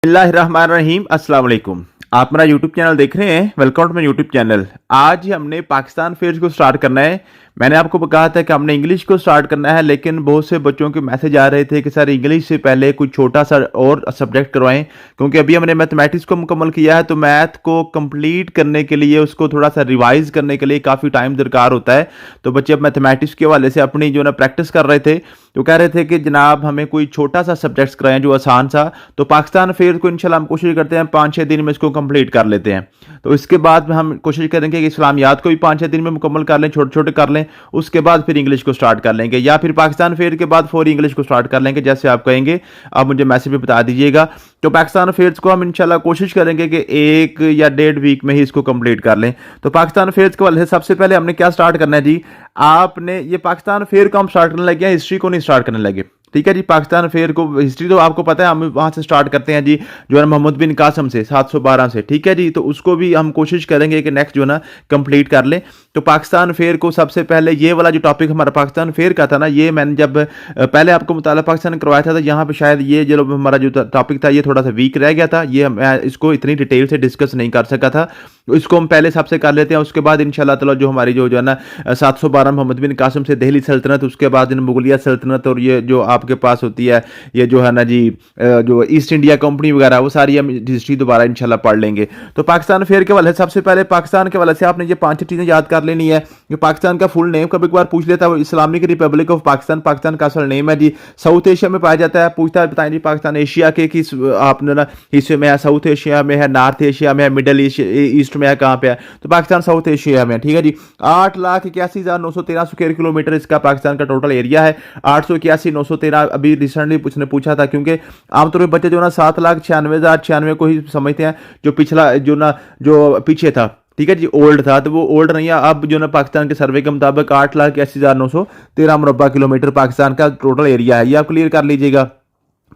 बिस्मिल्लाहिर्रहमानिर्रहीम अस्सलाम वालेकुम। आप मेरा यूट्यूब चैनल देख रहे हैं, welcome to my YouTube channel. आज हमने पाकिस्तान फेयर्स को स्टार्ट करना है। मैंने आपको कहा था कि हमने इंग्लिश को स्टार्ट करना है, लेकिन बहुत से बच्चों के मैसेज आ रहे थे कि सर इंग्लिश से पहले कुछ छोटा सा और सब्जेक्ट करवाएं, क्योंकि अभी हमने मैथमेटिक्स को मुकम्मल किया है, तो मैथ को कंप्लीट करने के लिए, उसको थोड़ा सा रिवाइज करने के लिए काफ़ी टाइम दरकार होता है। तो बच्चे अब मैथमेटिक्स के हवाले से अपनी जो ना प्रैक्टिस कर रहे थे, तो कह रहे थे कि जनाब हमें कोई छोटा सा सब्जेक्ट्स कराएं जो आसान सा। तो पाकिस्तान फेयर को इंशाल्लाह हम कोशिश करते हैं 5-6 दिन में इसको कंप्लीट कर लेते हैं। तो इसके बाद हम कोशिश करेंगे कि इस्लामियात को भी 5-6 दिन में मुकम्मल कर लें, छोटे छोटे कर लें। उसके बाद फिर इंग्लिश को स्टार्ट कर लेंगे, या फिर पाकिस्तान फेयर के बाद फौरी इंग्लिश को स्टार्ट कर लेंगे, जैसे आप कहेंगे। आप मुझे मैसेज भी बता दीजिएगा। तो पाकिस्तान फेयर्स को हम इंशाल्लाह कोशिश करेंगे कि 1 या 1.5 वीक में ही इसको कंप्लीट कर लें। तो पाकिस्तान फेयर्स के वाले से सबसे पहले हमने क्या स्टार्ट करना है जी, आपने ये पाकिस्तान फेयर को हम स्टार्ट करने लगे हैं, हिस्ट्री को नहीं स्टार्ट करने लगे। ठीक है जी, पाकिस्तान फेयर को हिस्ट्री तो आपको पता है, हम वहां से स्टार्ट करते हैं जी, जो है मोहम्मद बिन कासम से 712 से। ठीक है जी, तो उसको भी हम कोशिश करेंगे कि नेक्स्ट जो ना कंप्लीट कर लें। तो पाकिस्तान फेयर को सबसे पहले ये वाला जो टॉपिक हमारा पाकिस्तान फेयर का था ना, ये मैंने जब पहले आपको मुताला पाकिस्तान करवाया था, तो यहाँ पे शायद ये जो हमारा जो टॉपिक था ये थोड़ा सा वीक रह गया था, ये मैं इसको इतनी डिटेल से डिस्कस नहीं कर सका था। तो इसको हम पहले सबसे कर लेते हैं, उसके बाद इंशाल्लाह ताला जो हमारी जो है ना 712 मोहम्मद बिन कासम से दिल्ली सल्तनत, उसके बाद मुगलिया सल्तनत, और ये जो आपके पास होती है ये जो है ना जी जो ईस्ट इंडिया कंपनी वगैरह, वो सारी हम हिस्ट्री दोबारा इंशाल्लाह पढ़ लेंगे। तो पाकिस्तान फेयर के वाले सबसे पहले पाकिस्तान के वाले से आपने ये 5 चीजें याद कर लेनी है कि पाकिस्तान का फुल नेम कभी बार पूछ लेता है, वो Islamic Republic of Pakistan, Pakistan का असल नेम है जी। साउथ एशिया में पाया जाता है, पूछता है बताएं जी पाकिस्तान एशिया के किस आपने ना हिस्से में है, साउथ एशिया में है, नॉर्थ एशिया में है, मिडल ईस्ट में है, कहाँ पे है? तो पाकिस्तान साउथ एशिया में। ठीक है जी, 8,81,913 स्क्वायर किलोमीटर इसका पाकिस्तान का टोटल एरिया है। 881,913 अभी रिसेंटली उसने पूछा था, क्योंकि आमतौर पर बच्चे जो ना 7,96,096 को ही समझते हैं, जो पिछला जो ना जो पीछे था, ठीक है जी, ओल्ड था, तो वो ओल्ड नहीं है। अब जो ना पाकिस्तान के सर्वे के मुताबिक 8,81,913 मुरब्बा किलोमीटर पाकिस्तान का टोटल एरिया है। ये आप क्लियर कर लीजिएगा।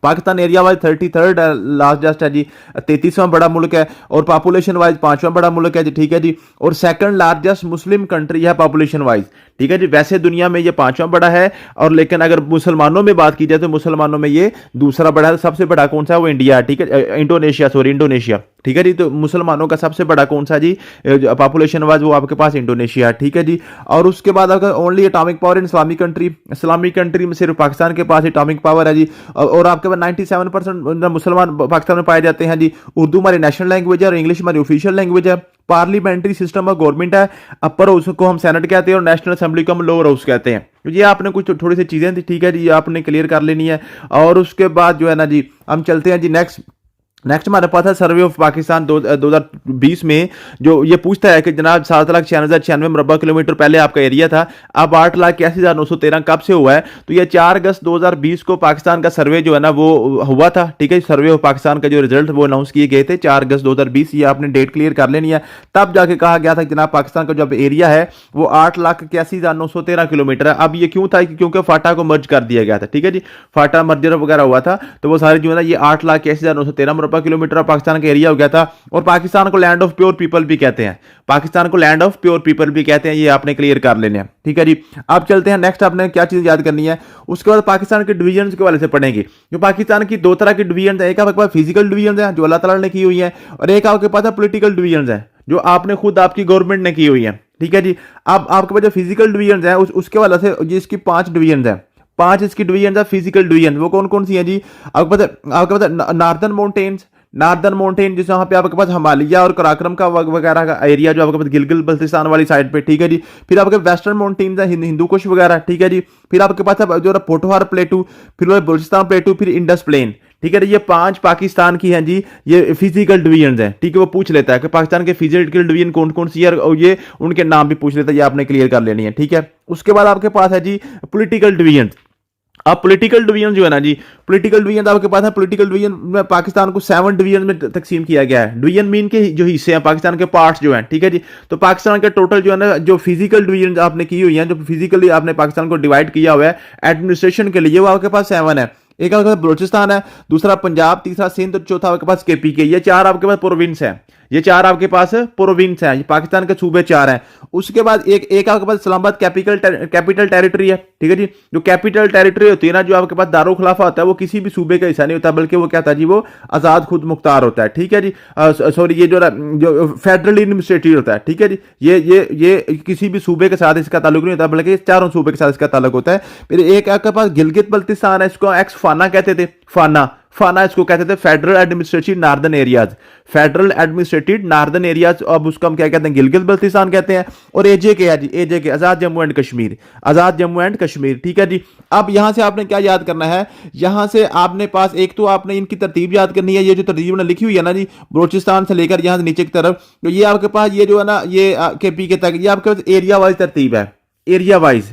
Pakistan area wise 33rd largest है जी, 33वां बड़ा मुल्क है, और पॉपुलेशन वाइज 5वां बड़ा मुल्क है जी। ठीक है जी, और सेकंड लार्जेस्ट मुस्लिम कंट्री है पॉपुलेशन वाइज। ठीक है जी, वैसे दुनिया में ये 5वां बड़ा है, और लेकिन अगर मुसलमानों में बात की जाए तो मुसलमानों में ये दूसरा बड़ा है। सबसे बड़ा कौन सा है? वो इंडिया है। ठीक है, इंडोनेशिया, सॉरी इंडोनेशिया। ठीक है जी, तो मुसलमानों का सबसे बड़ा कौन सा जी पॉपुलेशन वाइज? वो आपके पास इंडोनेशिया है। ठीक है जी, और उसके बाद अगर only atomic power in Islamic country में सिर्फ पाकिस्तान के पास एटॉमिक पावर है जी। और आपके पास 97% मुसलमान पाकिस्तान में पाए जाते हैं जी। उर्दू हमारी नेशनल लैंग्वेज है, और इंग्लिश हमारी ऑफिशियल लैंग्वेज है। पार्लियामेंट्री सिस्टम ऑफ गवर्नमेंट है, अपर हाउस को हम सेनेट कहते हैं, और नेशनल असेंबली को हम लोअर हाउस कहते हैं। तो ये आपने कुछ थोड़ी सी चीजें थी, ठीक है जी, ये आपने क्लियर कर लेनी है। और उसके बाद जो है ना जी, हम चलते हैं जी नेक्स्ट हमारे पास है सर्वे ऑफ पाकिस्तान 2020 में, जो ये पूछता है कि जनाब 7,96,096 मुरब्बा किलोमीटर पहले आपका एरिया था, अब 8,81,913 कब से हुआ है? तो ये 4 अगस्त 2020 को पाकिस्तान का सर्वे जो है ना वो हुआ था। ठीक है, सर्वे ऑफ पाकिस्तान का जो रिजल्ट वो अनाउंस किए गए थे 4 अगस्त 2020। ये आपने डेट क्लियर कर लेनी है। तब जाके कहा गया था जनाब पाकिस्तान का जो एरिया है वो 8,81,913 किलोमीटर है। अब ये क्यों था? क्योंकि फाटा को मर्ज कर दिया गया था। ठीक है जी, फाटा मर्जर वगैरह हुआ था, तो वो सारी जो है ना ये 8,81,913 किलोमीटर पाकिस्तान का एरिया हो गया था। और पाकिस्तान को लैंड ऑफ प्योर पीपल भी कहते हैं, पाकिस्तान को लैंड ऑफ प्योर पीपल भी कहते हैं। ये आपने क्लियर कर लेने हैं। ठीक है जी, अब चलते हैं नेक्स्ट, आपने क्या चीज याद करनी है। उसके बाद पाकिस्तान के डिवीजन के वाले से पढ़ेंगे। जो पाकिस्तान की 2 तरह की डिवीजन है, एक आपके पास फिजिकल डिवीजन है जो अल्लाह ताला ने की हुई है, और एक आपके पास पॉलिटिकल डिवीजन है जो आपने खुद आपकी गवर्नमेंट ने की हुई है। ठीक है जी, अब आपके पास जो फिजिकल डिवीजन है उसके वाले से जिसकी 5 डिवीजन है, 5 इसकी डिवीजन है फिजिकल डिवीजन। वो कौन कौन सी है जी? आपके पास नॉर्दर्न माउंटेन जिस वहां पे आपके पास हिमालय और कराक्रम का वगैरह का एरिया जो आपके पास गिलगित बल्तिस्तान वाली साइड पे। ठीक है जी, फिर आपके वेस्टर्न माउंटेन्स है, हिंदू कुश वगैरह। ठीक है जी, फिर आपके पास जो पोठोहार प्लेटू, फिर बलूचिस्तान प्लेटू, फिर इंडस प्लेन। ठीक है, ये 5 पाकिस्तान की हैं जी, ये फिजिकल डिवीजन है। ठीक है, वो पूछ लेता है कि पाकिस्तान के फिजिकल डिवीजन कौन कौन सी है, और ये उनके नाम भी पूछ लेता है। ये आपने क्लियर कर लेनी है। ठीक है, उसके बाद आपके पास है जी पॉलिटिकल डिवीजन। अब पॉलिटिकल डिवीजन जो है ना जी, पॉलिटिकल डिवीजन आपके पास है। पॉलिटिकल डिवीजन में पाकिस्तान को 7 डिवीजन में तकसीम किया गया है। डिवीजन मीन के जो हिस्से हैं पाकिस्तान के पार्ट्स जो हैं। ठीक है जी, तो पाकिस्तान के टोटल जो है ना जो फिजिकल डिवीजन आपने की हुई है, जो फिजिकली आपने पाकिस्तान को डिवाइड किया हुआ है एडमिनिस्ट्रेशन के लिए, वो आपके पास 7 है। एक आपके पास बलूचिस्तान है, दूसरा पंजाब, तीसरा सिंध, और चौथा आपके पास केपीके। ये 4 आपके पास प्रोविंस है। ये 4 आपके पास प्रोविंस हैं, ये पाकिस्तान के सूबे 4 हैं। उसके बाद एक आपके पास इस्लामाबाद कैपिटल टेरिटरी है, ठीक है जी। जो कैपिटल टेरिटरी होती है ना, जो आपके पास दारुल खिलाफा होता है, वो किसी भी सूबे का हिस्सा नहीं होता, बल्कि वो क्या होता है जी, वो आजाद खुद मुख्तार होता है, ठीक है जी। सॉरी, ये जो फेडरल एडमिनिस्ट्रेटिव होता है, ठीक है जी। ये किसी भी सूबे के साथ इसका ताल्लुक नहीं होता, बल्कि चारों सूबे के साथ इसका ताल्लुक होता है। फिर एक आपके पास गिलगित बल्तिस्तान है, इसको एक्स फाना कहते थे, फाना इसको कहते थे federal administrative northern areas, federal administrative northern areas. अब उसको हम क्या कहते हैं, गिलगित बल्तिस्तान कहते हैं। और एजे के है जी, AJ K Azad Jammu and Kashmir, Azad Jammu and Kashmir, ठीक है जी। अब यहां से आपने क्या याद करना है, यहां से आपने पास एक तो आपने इनकी तरतीब याद करनी है। ये जो तरतीब ने लिखी हुई है ना जी, बलोचिस्तान से लेकर यहां से नीचे की तरफ, तो ये आपके पास ये जो है ना, ये केपी के तक, ये आपके पास एरिया वाइज तरतीब है, एरिया वाइज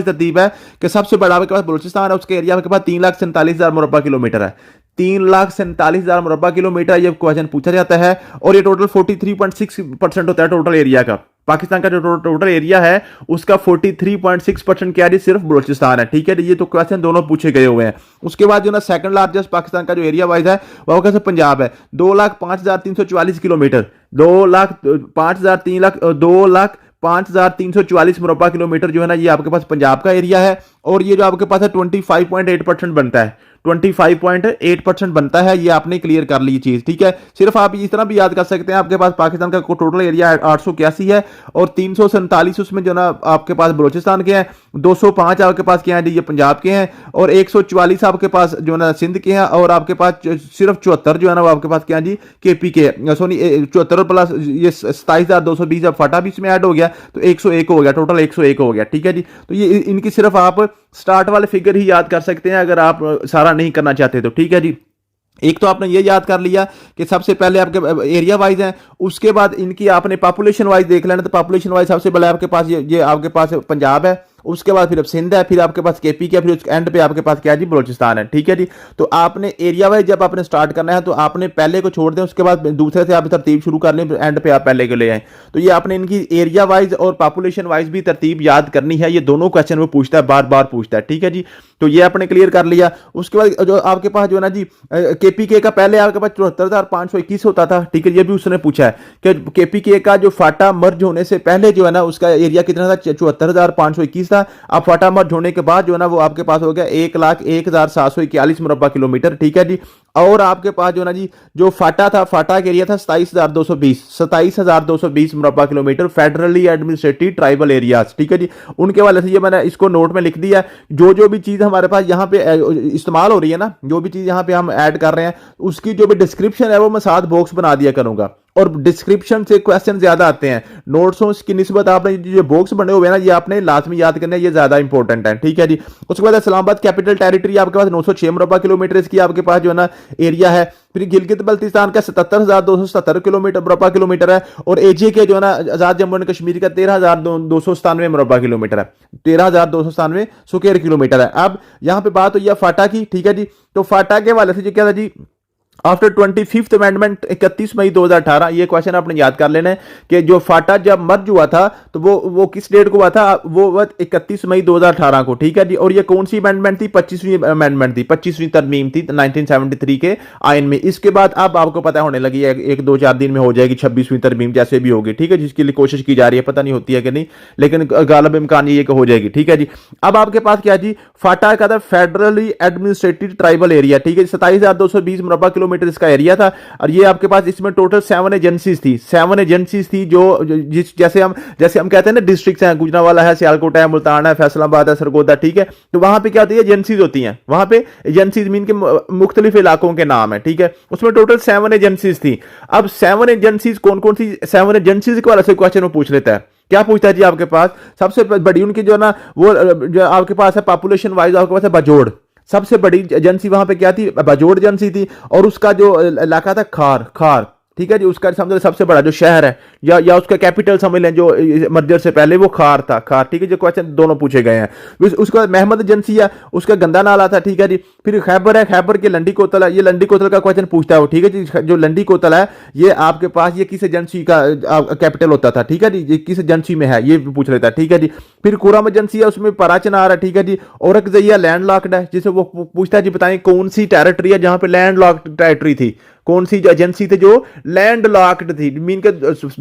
तरतीब है कि सबसे बड़ा आपके पास बलूचिस्तान है, उसके एरिया आपके पास 3,47,000 मुरब्बा किलोमीटर है, 3,47,000 मुरब्बा किलोमीटर ये क्वेश्चन पूछा जाता है। और ये टोटल 43.6% होता है टोटल एरिया का। पाकिस्तान का जो टोटल एरिया है उसका 43.6% क्या है, सिर्फ बलूचिस्तान है, ठीक है। ये तो क्वेश्चन दोनों पूछे गए हुए हैं। उसके बाद जो ना सेकंड लार्जेस्ट पाकिस्तान का जो एरिया वाइज है वो कैसे पंजाब है, 2,05,344 किलोमीटर, 2,05,344 मुरब्बा किलोमीटर जो है ना, ये आपके पास पंजाब का एरिया है। और ये जो आपके पास है 25.8% बनता है, 25.8% बनता है। ये आपने क्लियर कर ली चीज, ठीक है। सिर्फ आप इस तरह भी याद कर सकते हैं, आपके पास पाकिस्तान का टोटल एरिया 881 है और 347 उसमें जो ना आपके पास बलूचिस्तान के हैं, 205 आपके पास क्या है, ये पंजाब के हैं, और 144 आपके पास जो ना सिंध के हैं, और आपके पास सिर्फ 74 जो है ना वो आपके पास क्या है जी, केपी के, सॉरी 74 प्लस ये 27,220 अब फटा भी इसमें ऐड हो गया, तो 101 हो गया, टोटल 101 हो गया, ठीक है जी। तो ये इनकी सिर्फ आप स्टार्ट वाले फिगर ही याद कर सकते हैं, अगर आप सारा नहीं करना चाहते तो, ठीक है जी। एक तो आपने ये याद कर लिया कि सबसे पहले आपके एरिया वाइज है, उसके बाद इनकी आपने पॉपुलेशन वाइज देख लेना, तो पॉपुलेशन वाइज सबसे पहले आपके पास ये आपके पास पंजाब है, उसके बाद फिर सिंध है, फिर आपके पास केपी के, फिर एंड पे आपके पास क्या है जी, बलूचिस्तान है, ठीक है जी। तो आपने एरिया वाइज जब आपने स्टार्ट करना है तो आपने पहले को छोड़ दें, उसके बाद दूसरे से आप तरतीब शुरू कर लें, एंड पे आप पहले को ले आए। तो ये आपने इनकी एरिया वाइज और पॉपुलेशन वाइज भी तरतीब याद करनी है, ये दोनों क्वेश्चन वो पूछता है, बार बार पूछता है, ठीक है जी। तो ये आपने क्लियर कर लिया। उसके बाद जो आपके पास जो है ना जी, केपीके का पहले आपके पास 74,521 होता था, ठीक है, ये भी उसने पूछा है कि केपीके का जो फाटा मर्ज होने से पहले जो है ना उसका एरिया कितना था, 74,521 था। अब फाटा मर्ज होने के बाद जो है ना वो आपके पास हो गया 1,01,741 मुरब्बा किलोमीटर, ठीक है जी। और आपके पास जो ना जी, जो फाटा था, फाटा का एरिया था 27,220 मुरब्बा kilometre, federally administrative tribal areas, ठीक है जी। उनके वाले से ये मैंने इसको नोट में लिख दिया। जो भी चीज हमारे पास यहाँ पे इस्तेमाल हो रही है ना, जो भी चीज यहाँ पे हम ऐड कर रहे हैं, उसकी जो भी डिस्क्रिप्शन है वो मैं साथ बॉक्स बना दिया करूंगा, और डिस्क्रिप्शन से क्वेश्चन ज्यादा आते हैं, नोट्सों की निस्बत आपने जो बॉक्स बने हुए हैं ना, ये आपने लाजमी याद करना है, ये ज्यादा इंपॉर्टेंट है, ठीक है जी। उसके बाद इस्लामाबाद कैपिटल टेरिटरी आपके पास 906 मुरब्बा किलोमीटर इसकी आपके पास जो है ना एरिया है। फिर गिलगित बल्तिस्तान का 77,270 किलोमीटर मुरब्बा किलोमीटर है, और एजे के जो है ना आजाद जम्मू एंड कश्मीर का 13,297 मुरब्बा किलोमीटर है, 13,297 स्क्वायर किलोमीटर है। अब यहां पे बात हुई है फाटा की, ठीक है जी। तो फाटा के वाले से जो क्या था जी, आफ्टर 25th अमेंडमेंट 31 मई 2018, ये क्वेश्चन आपने याद कर लेना है कि जो फाटा जब मर्ज हुआ था तो वो किस डेट को हुआ था, वो 31 मई 2018 को, ठीक है जी। और ये कौन सी अमेंडमेंट थी, 25वीं अमेंडमेंट थी, 25वीं तरमीम थी 1973 के आइन में। इसके बाद अब आपको पता होने लगी है, 1-2-4 दिन में हो जाएगी 26वीं तरमीम, जैसे भी होगी, ठीक है, जिसके लिए कोशिश की जा रही है, पता नहीं होती है कि नहीं, लेकिन गालिब इम्कान ये हो जाएगी, ठीक है जी। अब आपके पास क्या जी, फाटा का था फेडरली एडमिनिस्ट्रेटिव ट्राइबल एरिया, ठीक है, 27,220 मुरब्बा किलोमीटर इसका एरिया था। और ये आपके पास इसमें टोटल 7 एजेंसीज थी, जो जैसे हम कहते हैं ना, डिस्ट्रिक्ट हैं, गुजरांवाला है, सियालकोट है, मुल्तान है, फैसलाबाद है, सरगोदा, ठीक है। तो वहां पे क्या होती है, एजेंसीज होती हैं, वहां पे एजेंसीज मीन के मुख्तलिफ इलाकों के नाम है, ठीक है। उसमें टोटल 7 एजेंसीज थी। अब 7 एजेंसीज कौन कौन सी, 7 एजेंसीज के वाले से क्वेश्चन वो पूछ लेता है। क्या पूछता है जी, आपके पास सबसे बड़ी उनकी जो ना वो जो आपके पास है पॉपुलेशन वाइज, आपके पास है बाजोड़, सबसे बड़ी एजेंसी वहां पे क्या थी, बाजोड़ एजेंसी थी। और उसका जो इलाका था खार, ठीक है जी, उसका समझो सबसे बड़ा जो शहर है, या उसका कैपिटल समझ लें, जो मर्जर से पहले वो खार था, खार, ठीक है, जो क्वेश्चन दोनों पूछे गए हैं। उसके बाद महमद एजेंसिया, उसका गंदा नाला था, ठीक है जी। फिर खैबर है, खैबर के लंडी कोतल है, ये लंडी कोतल का क्वेश्चन पूछता है वो, ठीक है जी। जो लंडी कोतल है ये आपके पास ये किस एजेंसी का कैपिटल होता था, ठीक है जी, ये किस एजेंसी में है ये पूछ लेता है, ठीक है जी। फिर कुराम एजेंसी है, उसमें पराचन आ रहा है, ठीक है जी। औरकजैया लैंड लॉक्ड है, जिसे वो पूछता है जी बताएं कौन सी टेरिटरी है जहां पे लैंड लॉक्ड टेरिटरी थी, कौन सी एजेंसी थी जो लैंड लॉक्ड थी, मीन के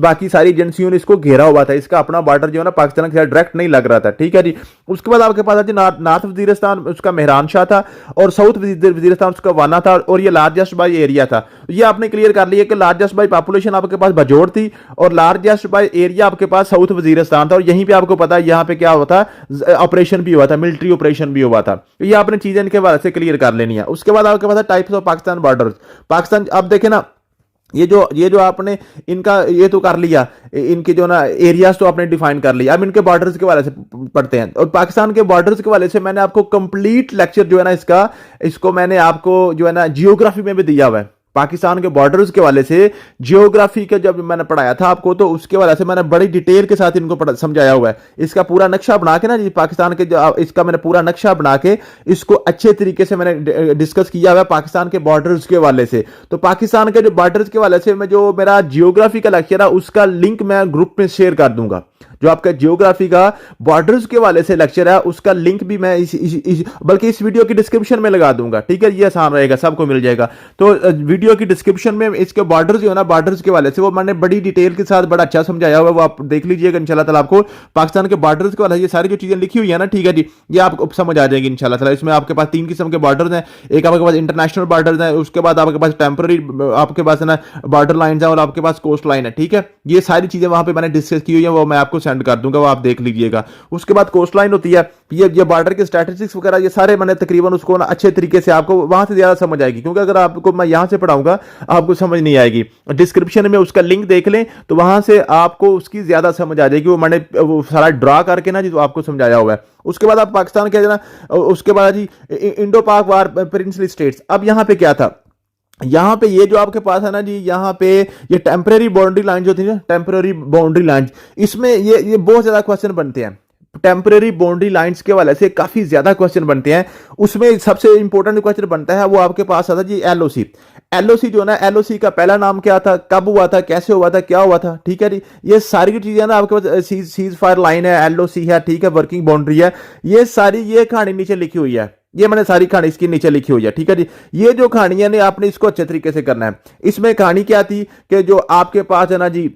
बाकी सारी एजेंसियों ने इसको घेरा हुआ था, इसका अपना बॉर्डर जो है ना पाकिस्तान के साथ डायरेक्ट नहीं लग रहा था, ठीक है जी। उसके बाद आपके पास नॉर्थ वजीरिस्तान, उसका मेहरान शाह था, और साउथ वजीरिस्तान उसका वाना था, और ये लार्जेस्ट बाई एरिया था। ये आपने क्लियर कर लिया कि लार्जेस्ट बाई पॉपुलेशन आपके पास बजोड़ थी, और लार्जेस्ट बाई एरिया आपके पास साउथ वजीरिस्तान था, और यहीं पे आपको पता है यहाँ पे क्या हुआ था, ऑपरेशन भी हुआ था, मिलिट्री ऑपरेशन भी हुआ था। ये आपने चीजें इनके बारे से क्लियर कर लेनी है। उसके बाद आपके पास types of Pakistan border. Pakistan अब देखे ना, ये जो आपने इनका ये तो कर लिया, इनके जो ना एरियाज तो आपने डिफाइन कर लिया। अब इनके बॉर्डर्स के वाले से पढ़ते हैं, और पाकिस्तान के बॉर्डर्स के वाले से मैंने आपको कंप्लीट लेक्चर जो है ना इसको मैंने आपको जो है ना जियोग्राफी में भी दिया हुआ है। पाकिस्तान के बॉर्डर्स के वाले से जियोग्राफी का जब मैंने पढ़ाया था आपको, तो उसके वाले से मैंने बड़ी डिटेल के साथ इनको समझाया हुआ है। इसका पूरा नक्शा बना के ना जी, पाकिस्तान के इसका मैंने पूरा नक्शा बना के इसको अच्छे तरीके से मैंने डिस्कस किया हुआ है पाकिस्तान के बॉर्डर्स के वाले से। तो पाकिस्तान के जो बॉर्डर्स के वाले से मैं जो मेरा जियोग्राफी का लेक्चर है उसका लिंक मैं ग्रुप में शेयर कर दूंगा। जो आपका जियोग्राफी का बॉर्डर्स के वाले से लेक्चर है उसका लिंक भी मैं बल्कि इस वीडियो की डिस्क्रिप्शन में लगा दूंगा, ठीक है, ये आसान रहेगा, सबको मिल जाएगा। तो वीडियो की डिस्क्रिप्शन में इसके बॉर्डर्स जो है ना, बॉर्डर्स के वाले से वो मैंने बड़ी डिटेल के साथ बड़ा अच्छा समझाया हुआ है, वो आप देख लीजिएगा इंशाल्लाह ताला। आपको पाकिस्तान के बॉर्डर्स के वाले ये सारी जो चीजें लिखी हुई है ना, ठीक है जी, ये आपको समझ आ जाएगी इंशाल्लाह ताला। इसमें आपके पास 3 किस्म के बॉर्डर्स हैं, एक आपके पास इंटरनेशनल बॉर्डर्स हैं, उसके बाद आपके पास टेम्पररी आपके पास है ना बॉर्डर लाइन है, और आपके पास कोस्ट लाइन है, ठीक है। ये सारी चीजें वहां पर मैंने डिस्कस की हुई है, वो मैं आपको सेंड कर दूंगा, वो आप देख लीजिएगा। उसके बाद कोस्ट लाइन होती है, ये बॉर्डर के स्टैटिस्टिक्स वगैरह ये सारे मैंने तकरीबन उसको ना अच्छे तरीके से आपको वहां से ज्यादा समझ आएगी, क्योंकि अगर आपको मैं यहां से पढ़ाऊंगा आपको समझ नहीं आएगी। डिस्क्रिप्शन में उसका लिंक देख लें तो वहां से आपको उसकी ज्यादा समझ आ जाएगी, वो मैंने वो सारा ड्रा करके ना जी तो आपको समझाया हुआ है। उसके बाद आप पाकिस्तान के ना, उसके बाद जी इंडो पाक वार प्रिंसली स्टेट्स। अब यहां पे क्या था, यहाँ पे ये जो आपके पास है ना जी, यहाँ पे ये टेम्पररी बाउंड्री लाइन जो थी ना, टेम्पररी बाउंड्री लाइन, इसमें ये बहुत ज्यादा क्वेश्चन बनते हैं। टेम्पररी बाउंड्री लाइंस के वाले से काफी ज्यादा क्वेश्चन बनते हैं। उसमें सबसे इंपॉर्टेंट क्वेश्चन बनता है वो आपके पास आता जी एलओसी। एलओसी जो ना, एलओसी का पहला नाम क्या था, कब हुआ था, कैसे हुआ था, क्या हुआ था, ठीक है जी। ये सारी चीजें ना आपके पास सीज फायर लाइन है, एलओसी है, ठीक है, वर्किंग बाउंड्री है, ये सारी ये कहानी नीचे लिखी हुई है। ये मैंने सारी कहानी इसकी नीचे लिखी हुई है, ठीक है जी। ये जो कहानियां ने आपने इसको अच्छे तरीके से करना है। इसमें कहानी क्या थी कि जो आपके पास है ना जी,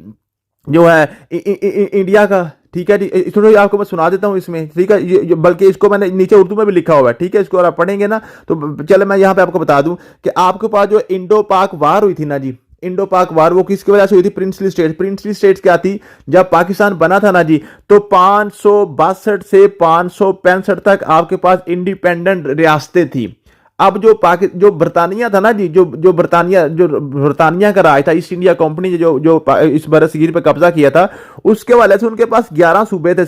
जो है इंडिया का, ठीक है जी, इसको आपको मैं सुना देता हूं इसमें, ठीक है, बल्कि इसको मैंने नीचे उर्दू में भी लिखा हुआ है, ठीक है। इसको अगर आप पढ़ेंगे ना तो चलो मैं यहां पे आपको बता दूं कि आपके पास जो इंडो पाक वार हुई थी ना जी, इंडो पाक वार, वो किसकी वजह से हुई थी, प्रिंसली स्टेट्स। प्रिंसली स्टेट्स क्या थी, जब पाकिस्तान बना था ना जी, तो 562 से 565 तक आपके पास इंडिपेंडेंट रियासतें थी। अब जो बरतानिया था ना जी, जो बरतानिया का राज था, ईस्ट इंडिया कंपनी ने जो इस बरसगीर पे कब्जा किया था, उसके वाले से उनके पास 11 सूबे थे,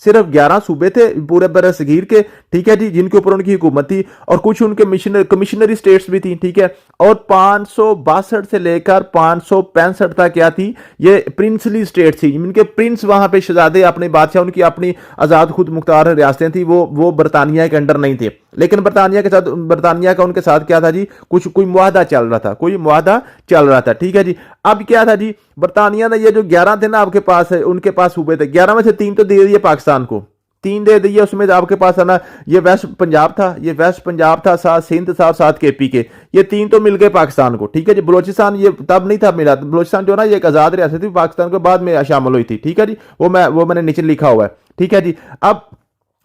सिर्फ 11 सूबे थे पूरे बरसगीर के, ठीक है जी, जिनके ऊपर उनकी हुकूमत थी, और कुछ उनके कमिश्नरी स्टेट्स भी थी, ठीक है। और 562 से लेकर 565 तक क्या थी, ये प्रिंसली स्टेट थी। इनके प्रिंस वहां पे शहजादे, अपने बादशाह, उनकी अपनी आजाद खुद मुख्तार रियासतें थी, वो बरतानिया के अंडर नहीं थे। लेकिन बरतानिया का उनके साथ क्या था जी, कोई मुआहदा चल रहा था, ठीक है जी। अब क्या था जी, बरतानिया ने ये जो 11 थे ना आपके पास है, उनके पास सूबे थे, 11 में से 3 तो दे दिए पाकिस्तान को, 3 दे दिए। उसमें आपके पास है ना ये वेस्ट पंजाब था, साथ सिंध था, साथ केपी के, ये 3 तो मिल गए पाकिस्तान को, ठीक है जी। बलोचिस्तान ये तब नहीं था मिला, बलोचिस्तान जो ना ये एक आजाद रियासत थी, पाकिस्तान के बाद में शामिल हुई थी, ठीक है जी। वो मैंने नीचे लिखा हुआ है, ठीक है जी। अब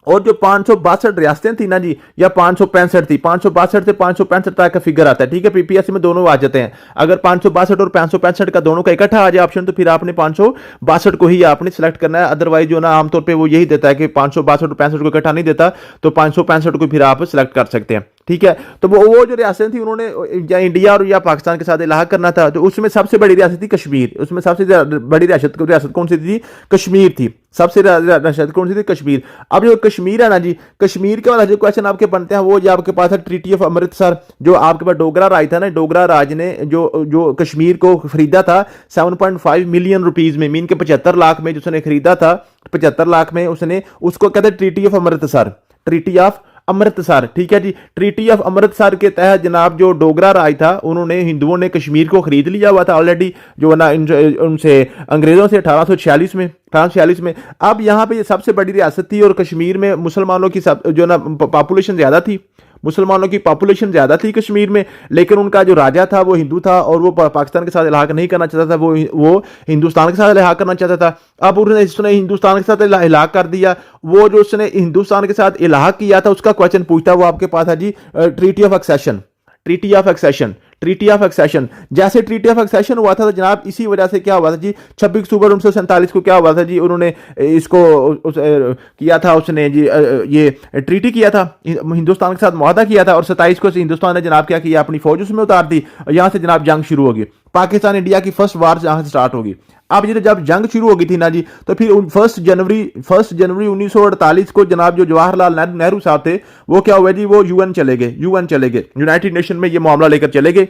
और जो 562 रियासतें थी ना जी, या 565 थी, 562 से 565 तक का फिगर आता है, ठीक है। पीपीएससी में दोनों आ जाते हैं। अगर 562 और 565 का दोनों का इकट्ठा आ जाए ऑप्शन, तो फिर आपने 562 को ही आपने सिलेक्ट करना है। अदरवाइज जो ना आमतौर पे वो यही देता है कि 562 और 65 को इकट्ठा नहीं देता, तो 565 को फिर आप सिलेक्ट कर सकते हैं। ठीक है। तो वो जो रियासतें थी उन्होंने या इंडिया और या पाकिस्तान के साथ इलाहा करना था, तो उसमें सबसे बड़ी रियासत थी कश्मीर। उसमें सबसे बड़ी रियासत कौन सी थी? कश्मीर थी। सबसे रियासत कौन सी थी? कश्मीर। अब जो कश्मीर है ना जी, कश्मीर के वाला जो क्वेश्चन आपके बनते हैं वो जो आपके पास है ट्रीटी ऑफ अमृतसर, जो आपके पास डोगरा राज था ना, डोगरा राज ने जो कश्मीर को खरीदा था 7.5 मिलियन रुपीज में, मीन के 75 लाख में, जो उसने खरीदा था 75 लाख में उसने, उसको कहते हैं treaty of Amritsar. Treaty of Amritsar, ठीक है जी। ट्रीटी ऑफ अमृतसर के तहत जनाब जो डोगरा राज था, उन्होंने हिंदुओं ने कश्मीर को खरीद लिया हुआ था ऑलरेडी, जो है ना उनसे अंग्रेजों से 1846 में। अब यहाँ पे ये सबसे बड़ी रियासत थी और कश्मीर में मुसलमानों की जो ना पॉपुलेशन ज्यादा थी, मुसलमानों की पॉपुलेशन ज्यादा थी कश्मीर में, लेकिन उनका जो राजा था वो हिंदू था और वो पाकिस्तान के साथ इलाहा नहीं करना चाहता था, वो हिंदुस्तान के साथ इलाहा करना चाहता था। अब उसने हिंदुस्तान के साथ इलाहा कर दिया। वो जो उसने हिंदुस्तान के साथ इलाहा किया था उसका क्वेश्चन पूछता, वो आपके पास है जी treaty of accession. Treaty of accession, treaty of accession. जैसे ट्रीटी ऑफ एक्सेशन हुआ था तो जनाब इसी वजह से क्या हुआ था जी, 26 अक्टूबर 1947 को क्या हुआ था जी, उन्होंने इसको किया था, उसने जी ये ट्रीटी किया था, हिंदुस्तान के साथ मुआहदा किया था, और 27 को हिंदुस्तान ने जनाब क्या किया, अपनी फौज उसमें उतार दी और यहां से जनाब जंग शुरू होगी। पाकिस्तान इंडिया की फर्स्ट वार यहां से स्टार्ट होगी। अब ये जब जंग शुरू हो गई थी ना जी, तो फिर 1 जनवरी 1948 को जनाब जो जवाहरलाल नेहरू साहब थे, वो क्या हुआ जी, वो यूएन चले गए, यूनाइटेड नेशन में ये मामला लेकर चले गए।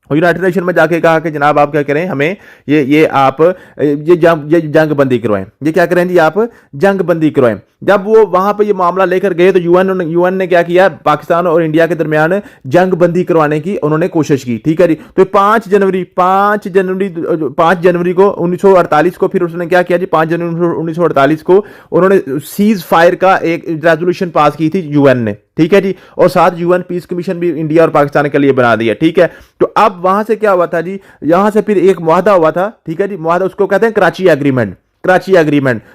यूनाइटेड नेशन में जाके कहा कि जनाब आप क्या करें, हमें ये आप ये जंग बंदी करवाएं, ये क्या करें जी, आप जंग बंदी करवाएं। जब वो वहां पे ये मामला लेकर गए तो यूएन ने क्या किया, पाकिस्तान और इंडिया के दरमियान जंग बंदी करवाने की उन्होंने कोशिश की, ठीक है जी। तो 5 जनवरी को 1948 को फिर उसने क्या किया जी, 5 जनवरी 1948 को उन्होंने सीज फायर का एक रेजोल्यूशन पास की थी यूएन ने, ठीक है जी, और साथ यूएन पीस कमीशन भी इंडिया और पाकिस्तान के लिए बना दिया, ठीक है। तो अब वहां से क्या हुआ था जी, यहां से फिर एक मुआहदा हुआ था, ठीक है जी, मुआहदा उसको कहते हैं कराची एग्रीमेंट।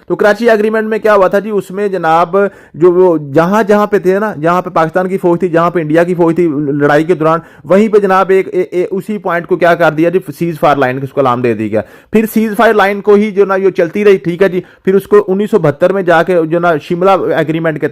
तो कराची एग्रीमेंट में क्या हुआ था जी, उसमें जनाब जो वो जहां पे थे ना, जहां पे पाकिस्तान की फौज थी, जहां पे इंडिया की फौज थी लड़ाई के दौरान, वहीं पे जनाब उसी पॉइंट को क्या कर दिया जी, सीज फायर लाइन उसको नाम दे दिया गया। फिर सीज फायर लाइन को ही जो ना ये चलती रही, ठीक है जी। फिर उसको 1972 में जाके जो ना शिमला एग्रीमेंट के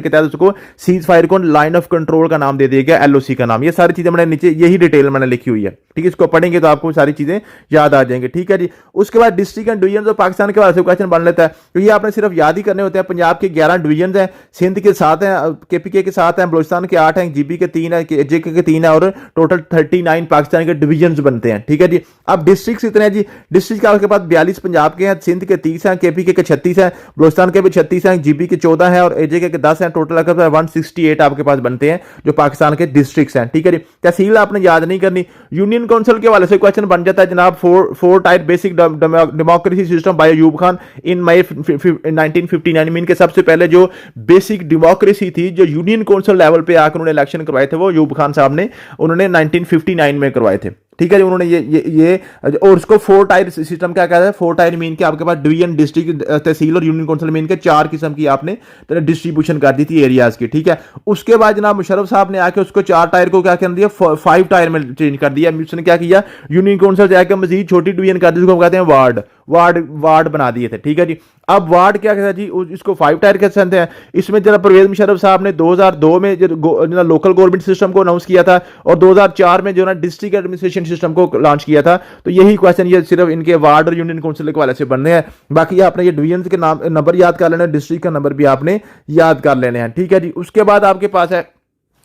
तहत उसको सीज फायर को लाइन ऑफ कंट्रोल का नाम दे दिया गया, एलओसी का नाम। ये सारी चीजें मैंने नीचे यही डिटेल मैंने लिखी हुई है, ठीक है। इसको पढ़ेंगे तो आपको सारी चीजें याद आ जाएंगे, ठीक है जी। उसके बाद डिस्ट्रिक्ट एंड डिवीजन तो पाकिस्तान के बारे से क्वेश्चन बन लेता है, तो ये आपने सिर्फ याद ही करने होते हैं। पंजाब के 11 डिवीजन हैं, सिंध के 7 हैं, केपीके के 7 हैं, बलोचिस्तान के 8 हैं, जीबी के 3 है, जेके के 3 है, और टोटल 39 पाकिस्तान के डिवीजन बनते हैं, ठीक है जी। अब डिस्ट्रिक्ट इतने हैं जी, डिस्ट्रिक्ट आपके पास 42 पंजाब के हैं, सिंध के 30 हैं, केपीके के 36 हैं, बलोचिस्तान के भी 36 हैं, जीबी के 14 हैं और एजेके के 10 हैं। टोटल 168 आपके पास बनते हैं जो पाकिस्तान के डिस्ट्रिक्ट हैं, ठीक है जी। तहसील आपने याद नहीं करनी। यूनियन काउंसिल के वाले से क्वेश्चन बन जाता है जनाब, four tier basic democracy system by Ayub Khan in May 1959। मीन के सबसे पहले जो बेसिक डेमोक्रेसी थी, जो यूनियन काउंसिल लेवल पे आकर उन्होंने इलेक्शन करवाए थे, वो अयूब खान साहब ने उन्होंने 1959 में करवाए थे, ठीक है जी। उन्होंने ये और उसको 4 टायर सिस्टम क्या कहता है, 4 टायर मीन के आपके पास डिवीजन, डिस्ट्रिक्ट, तहसील और यूनियन काउंसिल मीन के 4 किस्म की आपने डिस्ट्रीब्यूशन कर दी थी एरियाज की, ठीक है। उसके बाद जनाब मुशर्रफ साहब ने आके उसको 4 टायर को क्या कर दिया, 5 टायर में चेंज कर दिया। उसने क्या किया, यूनियन काउंसिल जाकर मजीद छोटी डिवीजन कर दी, जिसको कहते हैं वार्ड बना दिए थे, ठीक है जी। अब वार्ड क्या कहता है जी, इसको 5 टायर के कहते हैं। इसमें जरा परवेज मुशर्रफ साहब ने 2002 में जो लोकल गवर्नमेंट सिस्टम को अनाउंस किया था और 2004 में जो ना डिस्ट्रिक्ट एडमिनिस्ट्रेशन सिस्टम को लॉन्च किया था। तो यही क्वेश्चन ये सिर्फ इनके वार्ड और यूनियन काउंसिल के वाले से बनने हैं। बाकी आपने ये डिवीजन के नाम नंबर याद कर लेना, डिस्ट्रिक्ट का नंबर भी आपने याद कर लेने हैं, ठीक है जी। उसके बाद आपके पास है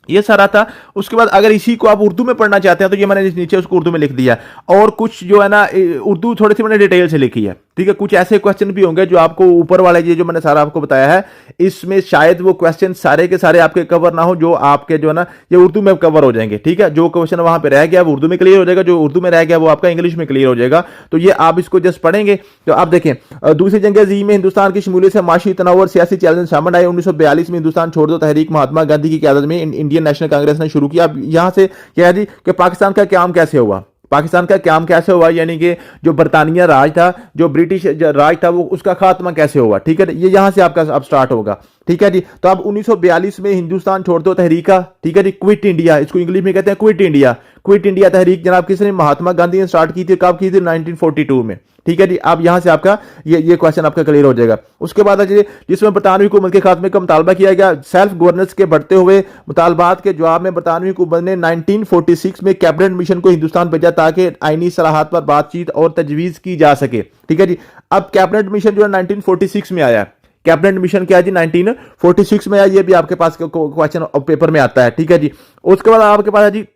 ये सारा था। उसके बाद अगर इसी को आप उर्दू में पढ़ना चाहते हैं तो ये मैंने नीचे उसको उर्दू में लिख दिया, और कुछ जो है ना उर्दू थोड़ी सी मैंने डिटेल से लिखी है, ठीक है। कुछ ऐसे क्वेश्चन भी होंगे जो आपको ऊपर वाले ये जो मैंने सारा आपको बताया है, इसमें शायद वो क्वेश्चन सारे के सारे आपके कवर ना हो, जो आपके जो है ना ये उर्दू में कवर हो जाएंगे, ठीक है। जो क्वेश्चन वहां पे रह गया वो उर्दू में क्लियर हो जाएगा, जो उर्दू में रह गया वो आपका इंग्लिश में क्लियर हो जाएगा। तो ये आप इसको जस्ट पढ़ेंगे तो आप देखें, दूसरी जंग अज़ीम में हिंदुस्तान की शमूलियत से माशी तनाव और सियासी चैलेंज सामने आए। 1942 में हिंदुस्तान छोड़ दो तहरीक महात्मा गांधी की क़यादत में इंडियन नेशनल कांग्रेस ने शुरू किया। अब यहां से क्या है जी कि पाकिस्तान का क्याम कैसे हुआ, यानी कि जो बरतानिया राज था, जो ब्रिटिश राज था, वो उसका खात्मा कैसे हुआ, ठीक है। ये यहां से आपका अब स्टार्ट होगा। ठीक है जी। तो अब 1942 में हिंदुस्तान छोड़ दो तहरीका, ठीक है जी, क्विट इंडिया, इसको इंग्लिश में कहते हैं क्विट इंडिया। क्विट इंडिया तहरीक जनाब किसने, महात्मा गांधी ने स्टार्ट की थी, कब की थी, 1942 में। ठीक है जी। अब यहां से आपका ये क्वेश्चन आपका क्लियर हो जाएगा। उसके बाद जिसमें बरतानवी हुकूमत के खात्मे का मुतालबा किया गया, सेल्फ गवर्नेंस के बढ़ते हुए मुतालबात के जवाब में बरतानवी हुकूमत ने 1946 में कैबिनेट मिशन को हिंदुस्तान भेजा ताकि आईनी सलाहत पर बातचीत और तजवीज की जा सके। ठीक है जी। अब कैबिनेट मिशन जो है 1946 में आया, कैबिनेट मिशन क्या है जी, 1946 में आया। ये भी आपके पास क्वेश्चन पेपर में आता है। ठीक है जी। उसके बाद आपके पास है जी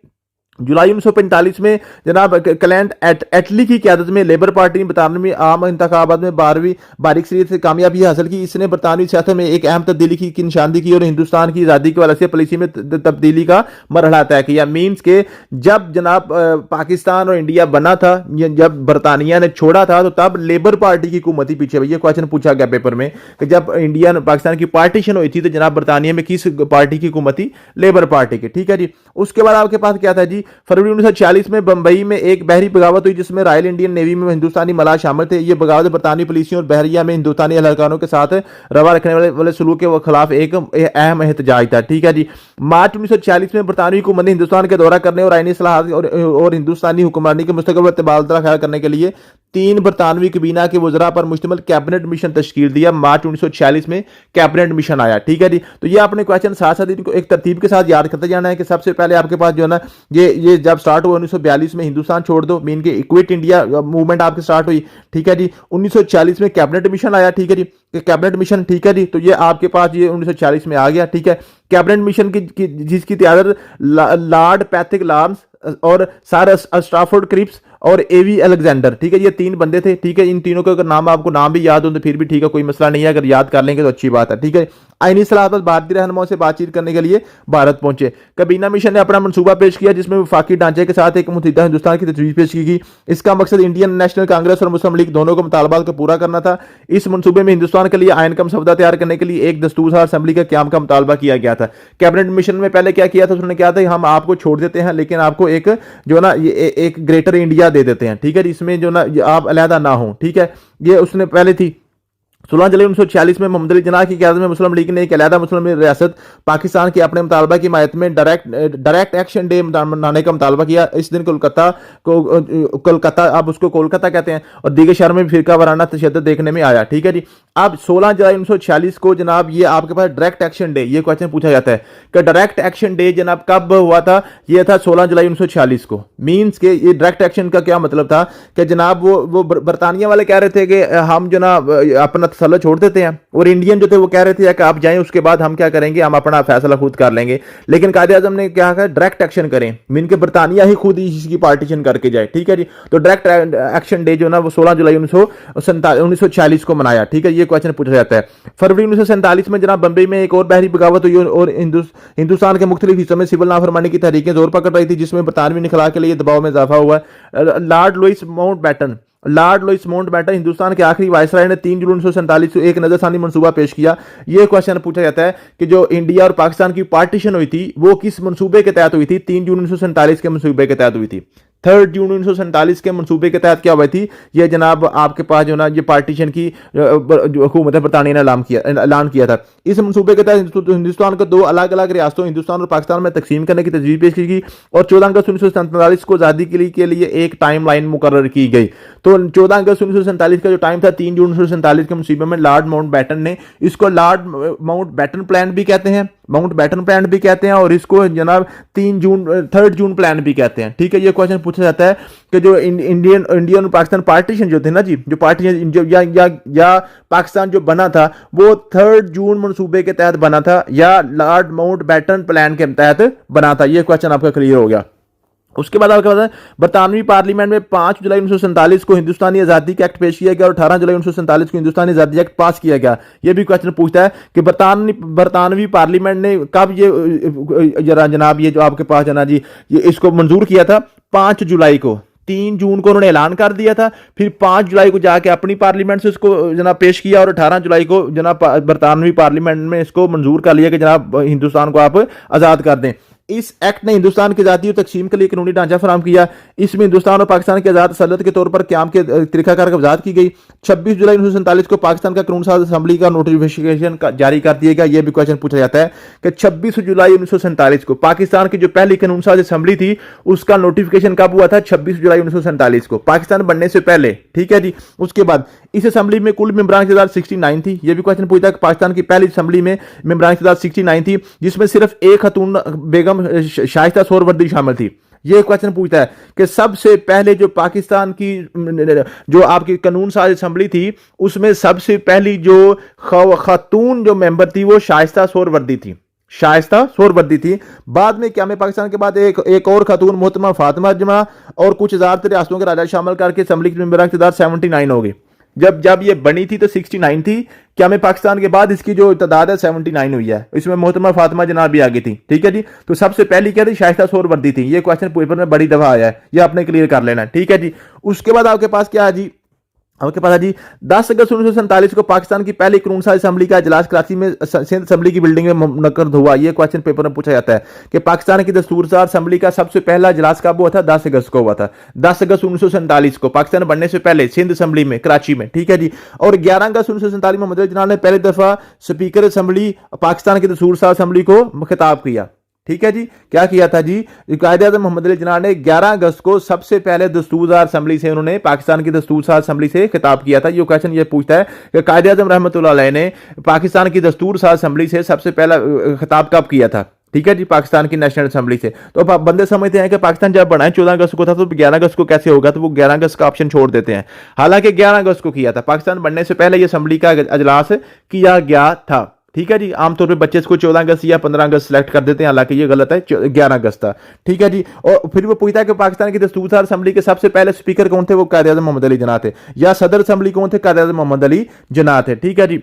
जुलाई 1945 में जनाब क्लैंट एटली की क़यादत में लेबर पार्टी ने बरतानवी आम इंतखाबात में बारीक शरीत से कामयाबी हासिल की। इसने बरतानवी सियासत में एक अहम तब्दीली की निशानदी की और हिंदुस्तान की आज़ादी की वजह से पॉलिसी में तब्दीली का मरहला तय किया। मीन्स के जब जनाब पाकिस्तान और इंडिया बना था, जब बरतानिया ने छोड़ा था, तो तब लेबर पार्टी की हुकूमत ही पीछे। ये क्वेश्चन पूछा गया पेपर में कि जब इंडिया पाकिस्तान की पार्टीशन हुई थी तो जनाब बरतानिया में किस पार्टी की हुकूमत थी, लेबर पार्टी की। ठीक है जी। उसके बाद आपके पास क्या था जी, फरवरी 1946 में बंबई में एक बहरी बगावत हुई जिसमें रॉयल इंडियन नेवी में हिंदुस्तानी मलाह शामिल थे। ये बगावत बरतानवी पुलिसियों और बहरिया में हिंदुस्तानी एहलकारों के साथ रवा रखने वाले सलूक के खिलाफ एक अहम एहतजाज था। ठीक है जी। मार्च 1946 में बरतानवी हुकूमत ने हिंदुस्तान के दौरा करने और आईनी सलाहत और हिंदुस्तानी हुक्मरानी के मुस्तकबिल पर तबादला ख्याल करने के लिए 3 बरतानवी कबीना के वज़रा पर मुश्तमिल कैबिनेट मिशन तश्कील दिया। मार्च 1946 में कैबिनेट मिशन आया। ठीक है जी। तो ये आपने क्वेश्चन साथ साथ इनको एक तरतीब के साथ याद करते जाना है कि सबसे पहले आपके पास जो है ना, ये जब स्टार्ट हुआ 1942 में हिंदुस्तान छोड़ दो, मीन के क्विट इंडिया मूवमेंट आपकी स्टार्ट हुई। ठीक है जी। 1940 में कैबिनेट मिशन आया। ठीक है जी, कैबिनेट मिशन। ठीक है जी। तो ये आपके पास ये 1940 में आ गया। ठीक है। कैबिनेट मिशन की जिसकी तैयारी लॉर्ड पैथिक लॉर्ड्स और सर स्ट्रैफोर्ड क्रिप्स और एवी अलेक्जेंडर, ठीक है, ये 3 बंदे थे। ठीक है। इन तीनों का अगर नाम आपको नाम भी याद हो तो फिर भी ठीक है, कोई मसला नहीं है, अगर याद कर लेंगे तो अच्छी बात है। ठीक है। आईनी सलाहत पर भारतीय रहनुमाओं से बातचीत करने के लिए भारत पहुंचे। कबीना मिशन ने अपना मंसूबा पेश किया जिसमें वफाकी ढांचे के साथ एक मुत्तहिदा हिंदुस्तान की तजवीज़ पेश की गई। इसका मकसद इंडियन नेशनल कांग्रेस और मुस्लिम लीग दोनों को मुतालबात को पूरा करना था। इस मंसूबे में हिंदुस्तान के लिए आयन का मसौदा तैयार करने के लिए एक दस्तूरसार असेंबली का क्याम का मुतालबा किया गया था। कैबिनेट मिशन में पहले क्या किया था, उसने क्या था, हम आपको छोड़ देते हैं लेकिन आपको एक जो ना एक ग्रेटर इंडिया दे देते हैं। ठीक है। इसमें जो ना आप अलहदा ना हो। ठीक है। ये उसने पहले थी। 16 जुलाई 1946 में मोहम्मद अली जिन्नाह की क़यादत में मुस्लिम लीग ने एक अलहदा मुस्लिम रियासत पाकिस्तान के अपने मुतालबा की हिमायत में डायरेक्ट एक्शन डे मनाने का मुतालबा किया। इस दिन कोलकाता अब उसको कोलकाता कहते हैं और दीगर शहरों में फिरका वाराना तशद्दुद देखने में आया। ठीक है जी। अब 16 जुलाई 1946 को जनाब ये आपके पास डायरेक्ट एक्शन डे, ये क्वेश्चन पूछा जाता है कि डायरेक्ट एक्शन डे जनाब कब हुआ था, ये था 16 जुलाई 1946 को। मीन्स के ये डायरेक्ट एक्शन का क्या मतलब था कि जनाब वो बरतानिया वाले कह रहे थे कि हम जो ना अपना तसल्लुत छोड़ देते हैं, और इंडियन जो थे वो कह रहे थे कि आप जाएं, उसके बाद हम क्या करेंगे, हम अपना फैसला खुद कर लेंगे। लेकिन कायदे आज़म ने क्या कहा, डायरेक्ट एक्शन करें, मीन के बरतानिया ही खुद ही इसकी पार्टीशन करके जाए। ठीक है जी। तो डायरेक्ट एक्शन डे जो ना वो 16 जुलाई 1946 को मनाया। ठीक है। ये क्वेश्चन पूछा जाता है। फरवरी 1947 में जनाब बंबई में एक और बहरी बगावत हुई और हिंदुस्तान के मुख्तलिफ हिस्सों में सिविल नाफरमानी की तहरीकें जोर पकड़ रही थी जिसमें बरतानवी इनखला के लिए दबाव में इजाफा हुआ। लॉर्ड लुइस माउंटबेटन हिंदुस्तान के आखिरी वायसराय ने 3 जून 1947 को एक नजरसानी मंसूबा पेश किया। यह क्वेश्चन पूछा जाता है कि जो इंडिया और पाकिस्तान की पार्टीशन हुई थी वो किस मंसूबे के तहत हुई थी, 3 जून 1947 के मंसूबे के तहत हुई थी। 3 जून 1947 के मंसूबे के तहत क्या हुई थी, ये जनाब आपके पास जो ना ये पार्टीशन की हुकूमत बरतानिया ने ऐलान किया था। इस मंसूबे के तहत हिंदुस्तान को 2 अलग अलग रियासतों हिंदुस्तान और पाकिस्तान में तकसीम करने की तजवीज़ पेश की गई और 14 अगस्त 1947 को आज़ादी के लिए एक टाइम लाइन मुकर्रर की गई। तो 14 अगस्त 1947 का जो टाइम था 3 जून 1947 के मुसीबत में लॉर्ड माउंटबेटन ने, इसको लॉर्ड माउंटबेटन प्लान भी कहते हैं, माउंटबेटन प्लान भी कहते हैं, और इसको जनाब 3 जून प्लान भी कहते हैं। ठीक है। ये क्वेश्चन पूछा जाता है कि जो इंडियन और पाकिस्तान पार्टीशन जो थे ना जी, जो पार्टीशन जो या पाकिस्तान जो बना था वो 3 जून मंसूबे के तहत बना था या लॉर्ड माउंटबेटन प्लान के तहत बना था। ये क्वेश्चन आपका क्लियर हो गया। उसके बाद आपके पास बरतानवी पार्लियामेंट में 5 जुलाई 1947 को हिंदुस्तानी आज़ादी का एक्ट पेश किया गया और 18 जुलाई 1947 को हिंदुस्तानी आज़ादी एक्ट पास किया गया। यह भी क्वेश्चन पूछता है कि बरतानवी पार्लियामेंट ने कब ये जनाब ये जो आपके पास जना जी ये इसको मंजूर किया था 5 जुलाई को। 3 जून को उन्होंने ऐलान कर दिया था, फिर 5 जुलाई को जाके अपनी पार्लियामेंट से इसको जनाब पेश किया और 18 जुलाई को जनाब बरतानवी पार्लियामेंट में इसको मंजूर कर लिया कि जनाब हिंदुस्तान को आप आज़ाद कर दें। इस एक्ट ने हिंदुस्तान की आजादी और तकसीम के लिए कानूनी ढांचा फराहम किया। इसमें हिंदुस्तान और पाकिस्तान की आजाद सल्तनत के तौर पर क्याम के तरीकाकार का वजाहत की गई। 26 जुलाई 1947 को पाकिस्तान का कानून साज असेंबली का नोटिफिकेशन जारी कर दिया गया। यह भी क्वेश्चन पूछा जाता है कि 26 जुलाई 1947 को पाकिस्तान की जो पहली कानून साज असेंबली थी उसका नोटिफिकेशन कब हुआ था? 26 जुलाई 1947 को, पाकिस्तान बनने से पहले। ठीक है जी। उसके बाद इस असेंबली में कुल मेंबरान की तादाद 69 थी। यह भी क्वेश्चन पूछता है कि पाकिस्तान की पहली असेंबली में मेंबरान की तादाद 69 थी, जिसमें सिर्फ एक खातून बेगम शाइस्ता सोहरावर्दी शामिल थी। ये क्वेश्चन पूछता है कि सबसे पहले जो पाकिस्तान की जो आपकी कानून साज असेंबली थी उसमें सबसे पहली जो खातून जो मेंबर थी वो शाइस्ता सोहरावर्दी थी। शाइस्ता सोहरावर्दी थी। बाद में क्या में पाकिस्तान के बाद एक और खातून मोहतरमा फातिमा जमा और कुछ हजार रियासतों के राजा शामिल करके असेंबली के मेंबरान की तादाद 79 हो गई। जब ये बनी थी तो 69 थी। क्या में पाकिस्तान के बाद इसकी जो तादाद है 79 हुई है। इसमें मोहतरमा फातिमा जनाब भी आ गई थी। ठीक है जी। तो सबसे पहली क्या थी? शाइस्ता सोहरावर्दी थी। ये क्वेश्चन पेपर में बड़ी दफा आया है, ये आपने क्लियर कर लेना। ठीक है जी। उसके बाद आपके पास क्या है जी? आपके पास है जी 10 अगस्त 1947 को पाकिस्तान की पहली कानून साज असेंबली का इजलास कराची में सिंध असेंबली की बिल्डिंग में मुनक्कद हुआ। यह क्वेश्चन पेपर में पूछा जाता है कि पाकिस्तान की दस्तूर साज असेंबली का सबसे पहला इजलास कब हुआ था? 10 अगस्त को हुआ था। 10 अगस्त 1947 को पाकिस्तान बनने से पहले सिंध असेंबली में कराची में। ठीक है जी। और 11 अगस्त 1947 में मोहम्मद अली जिन्ना ने पहली दफा स्पीकर असेंबली पाकिस्तान की दस्तूर साज असेंबली को खिताब किया। ठीक है जी। क्या किया था जी? कायदे-ए-आज़म मोहम्मद अली जिन्ना ने 11 अगस्त को सबसे पहले दस्तूर साज असेंबली से उन्होंने पाकिस्तान की दस्तूर साज असेंबली से खिताब किया था। ये क्वेश्चन ये पूछता है कि कायदे-ए-आज़म रहमतुल्लाह अलैह ने पाकिस्तान की दस्तूर साज असेंबली से सबसे पहला खिताब कब किया था? ठीक है जी। पाकिस्तान की नेशनल असेंबली से। तो अब बंदे समझते हैं कि पाकिस्तान जब बना है 14 अगस्त को था तो 11 अगस्त को कैसे होगा, तो वो 11 अगस्त का ऑप्शन छोड़ देते हैं। हालांकि 11 अगस्त को किया था। पाकिस्तान बनने से पहले ये असेंबली का इजलास किया गया था। ठीक है जी। आमतौर पे बच्चे इसको 14 अगस्त या 15 अगस्त सेलेक्ट कर देते हैं, हालांकि ये गलत है, 11 अगस्त था। ठीक है जी। और फिर वो पूछता है कि पाकिस्तान की दस्तूर साज असेंबली के सबसे पहले स्पीकर कौन थे? वो कायदे-ए-आज़म मोहम्मद अली जिन्ना थे। या सदर असेंबली कौन थे? कायदे-ए-आज़म मोहम्मद अली जिन्ना थे। ठीक है जी।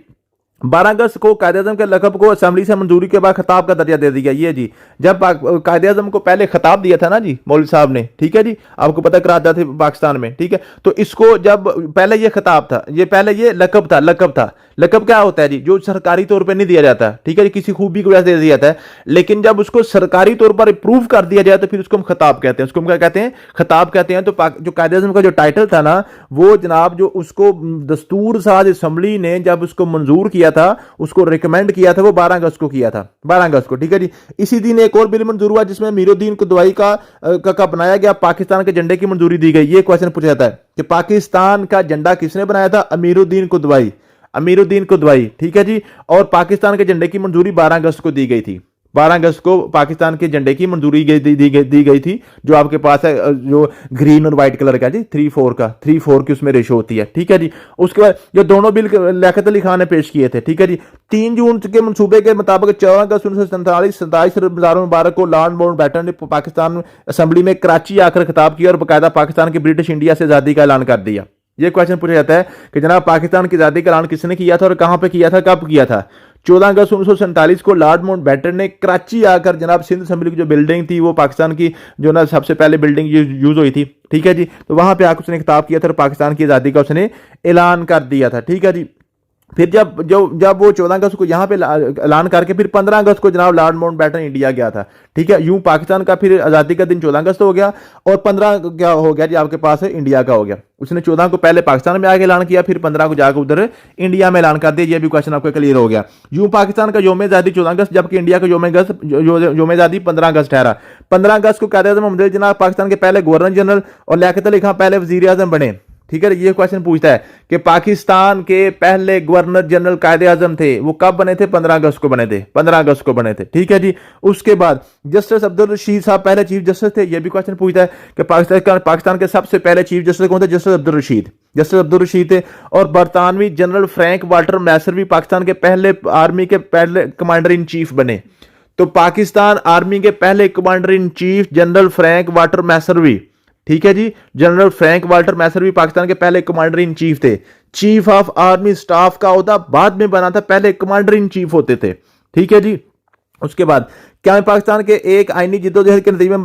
12 अगस्त को कायदे-ए-आज़म के लक़ब को असेंबली से मंजूरी के बाद खिताब का दर्जा दे दिया। ये जी जब कायदे-ए-आज़म को पहले खिताब दिया था ना जी मौलवी साहब ने। ठीक है जी। आपको पता कराता थे पाकिस्तान में। ठीक है। तो इसको जब पहले ये खिताब था, ये पहले ये लक़ब था। लक़ब क्या होता है जी? जो सरकारी तौर पर नहीं दिया जाता। ठीक है जी। किसी खूबी की वजह से दे दिया जाता है, लेकिन जब उसको सरकारी तौर पर अप्रूव कर दिया जाए तो फिर उसको हम खिताब कहते हैं। उसको हम क्या कहते हैं? खिताब कहते हैं। तो जो कायदे-ए-आज़म का जो टाइटल था ना वो जनाब जो उसको दस्तूर साज असेंबली ने जब उसको मंजूर किया था, उसको रिकमेंड किया था, वो 12 अगस्त को किया था। 12 अगस्त को। ठीक है जी। इसी दिन एक और बिल मंजूर हुआ जिसमें अमीरुद्दीन कुदवाई का बनाया गया पाकिस्तान के झंडे की मंजूरी दी गई। ये क्वेश्चन पूछा जाता है कि पाकिस्तान का झंडा किसने बनाया था? अमीरुद्दीन कुदवाई। अमीरुद्दीन कुदवाई। ठीक है जी। और पाकिस्तान के झंडे की मंजूरी 12 अगस्त को दी गई थी। 12 अगस्त को पाकिस्तान के झंडे की मंजूरी दी गई थी। जो आपके पास है जो ग्रीन और व्हाइट कलर का जी 3-4 की उसमें रेशो होती है। ठीक है जी। उसके बाद जो दोनों बिल लियाकत अली खान ने पेश किए थे। ठीक है जी। 3 जून के मंसूबे के मुताबिक 14 अगस्त 1947 27 रमजान मुबारक को लॉर्ड माउंटबेटन ने पाकिस्तान असेंबली में कराची आकर खिताब किया और बाकायदा पाकिस्तान की ब्रिटिश इंडिया से आजादी का ऐलान कर दिया। यह क्वेश्चन पूछा जाता है कि जनाब पाकिस्तान की आजादी का ऐलान किसने किया था और कहां पे किया था, कब किया था? 14 अगस्त 1947 को लॉर्ड माउंटबेटन ने कराची आकर जनाब सिंध असेंबली की जो बिल्डिंग थी वो पाकिस्तान की जो ना सबसे पहले बिल्डिंग यूज हुई थी। ठीक है जी। तो वहां पे आकर उसने खिताब किया था और पाकिस्तान की आजादी का उसने ऐलान कर दिया था। ठीक है जी। फिर जब वो 14 अगस्त को यहां पे ऐलान करके फिर 15 अगस्त को जनाब लॉर्ड माउंटबेटन इंडिया गया था। ठीक है। यूं पाकिस्तान का फिर आजादी का दिन 14 अगस्त हो गया और 15 क्या हो गया जी आपके पास है इंडिया का हो गया। उसने 14 को पहले पाकिस्तान में आके ऐलान किया, फिर 15 को जाकर उधर इंडिया में ऐलान कर दिया। ये भी क्वेश्चन आपका क्लियर हो गया। यूं पाकिस्तान का यौम आजादी 14 अगस्त जबकि इंडिया का यौम आजादी 15 अगस्त ठहरा। 15 अगस्त को कायदे-ए-आज़म मोहम्मद अली जिन्ना पाकिस्तान के पहले गवर्नर जनरल और लियाकत अली खान पहले वजीर आजम बने। ठीक है। ये क्वेश्चन पूछता है कि पाकिस्तान के पहले गवर्नर जनरल कायदे-ए-आज़म थे वो कब बने थे? 15 अगस्त को बने थे। 15 अगस्त को बने थे। ठीक है जी। उसके बाद जस्टिस अब्दुल रशीद साहब पहले चीफ जस्टिस थे। ये भी क्वेश्चन पूछता है कि पाकिस्तान के सबसे पहले चीफ जस्टिस कौन थे? जस्टिस अब्दुल रशीद थे। और बरतानवी जनरल फ्रैंक वाल्टर मैसर भी पाकिस्तान के पहले आर्मी के पहले कमांडर इन चीफ बने। तो पाकिस्तान आर्मी के पहले commander in chief general Frank Walter Messervy. ठीक है जी। जनरल फ्रैंक वाल्टर मैसर भी पाकिस्तान के पहले कमांडर इन चीफ थे। चीफ ऑफ आर्मी स्टाफ का ओहदा बाद में बना था, पहले कमांडर इन चीफ होते थे। ठीक है जी। उसके बाद क्या पाकिस्तान के एक आईनी जिद्दोजहद के नतीजे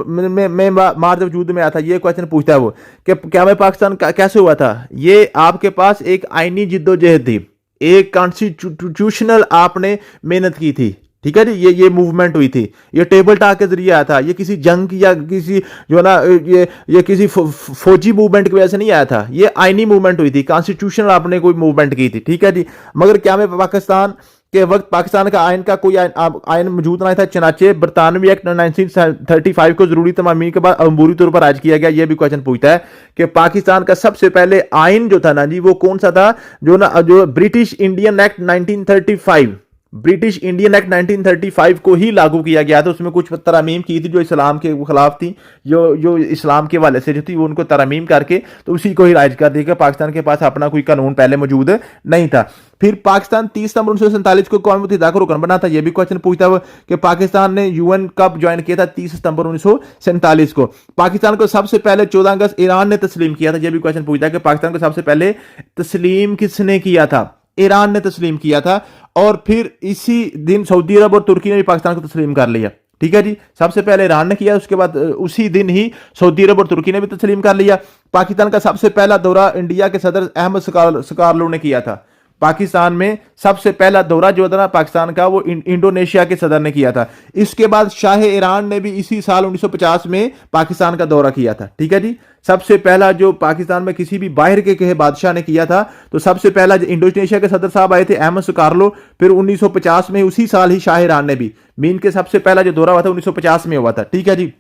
में मार्च वजूद में आया था? ये क्वेश्चन पूछता है वो कि क्या में पाकिस्तान कैसे हुआ था? ये आपके पास एक आईनी जिद्दोजहद थी, एक कॉन्स्टिट्यूशनल आपने मेहनत की थी। ठीक है जी। ये मूवमेंट हुई थी, ये टेबल टॉक के जरिए आया था, ये किसी जंग की या किसी जो है ना ये किसी फौजी मूवमेंट की वजह से नहीं आया था, ये आईनी मूवमेंट हुई थी, कॉन्स्टिट्यूशनल आपने कोई मूवमेंट की थी, ठीक है जी। मगर क्या में पाकिस्तान के वक्त पाकिस्तान का आयन का कोई आयन मौजूद नहीं था, चनाचे बरतानवी एक्ट 1935 को जरूरी तमामी के बाद अमूरी तौर पर आज किया गया। यह भी क्वेश्चन पूछता है कि पाकिस्तान का सबसे पहले आयन जो था ना जी वो कौन सा था, जो British Indian act 1935, British Indian act 1935 को ही लागू किया गया था। उसमें कुछ तरमीम की थी जो इस्लाम के खिलाफ थी, जो इस्लाम के वाले से जो थी वो उनको तरमीम करके तो उसी को ही राइज कर दिया। पाकिस्तान के पास अपना कोई कानून पहले मौजूद नहीं था। फिर पाकिस्तान 30 सितंबर 1947 को कौमी मुत्तहिदा का रुकन बना था। यह भी क्वेश्चन पूछता है कि पाकिस्तान ने यूएन कब ज्वाइन किया था, 30 सितंबर 1947 को। पाकिस्तान को सबसे पहले 14 अगस्त ईरान ने तस्लीम किया था। यह भी क्वेश्चन पूछता है कि पाकिस्तान को सबसे पहले तस्लीम किसने किया था, ईरान ने तस्लीम किया था। और फिर इसी दिन सऊदी अरब और तुर्की ने भी पाकिस्तान को तस्लीम कर लिया, ठीक है जी। सबसे पहले ईरान ने किया, उसके बाद उसी दिन ही सऊदी अरब और तुर्की ने भी तस्लीम कर लिया। पाकिस्तान का सबसे पहला दौरा इंडिया के सदर अहमद स्कारलो ने किया था। पाकिस्तान में सबसे पहला दौरा जो था पाकिस्तान का वो इंडोनेशिया के सदर ने किया था। इसके बाद शाह ईरान ने भी इसी साल 1950 में पाकिस्तान का दौरा किया था, ठीक है जी। सबसे पहला जो पाकिस्तान में किसी भी बाहर के कहे बादशाह ने किया था तो सबसे पहला इंडोनेशिया के सदर साहब आए थे अहमद सुकारलो। फिर 1950 में उसी साल ही शाह ईरान ने भी मीन के सबसे पहला जो दौरा हुआ था 1950 में हुआ था, ठीक है जी।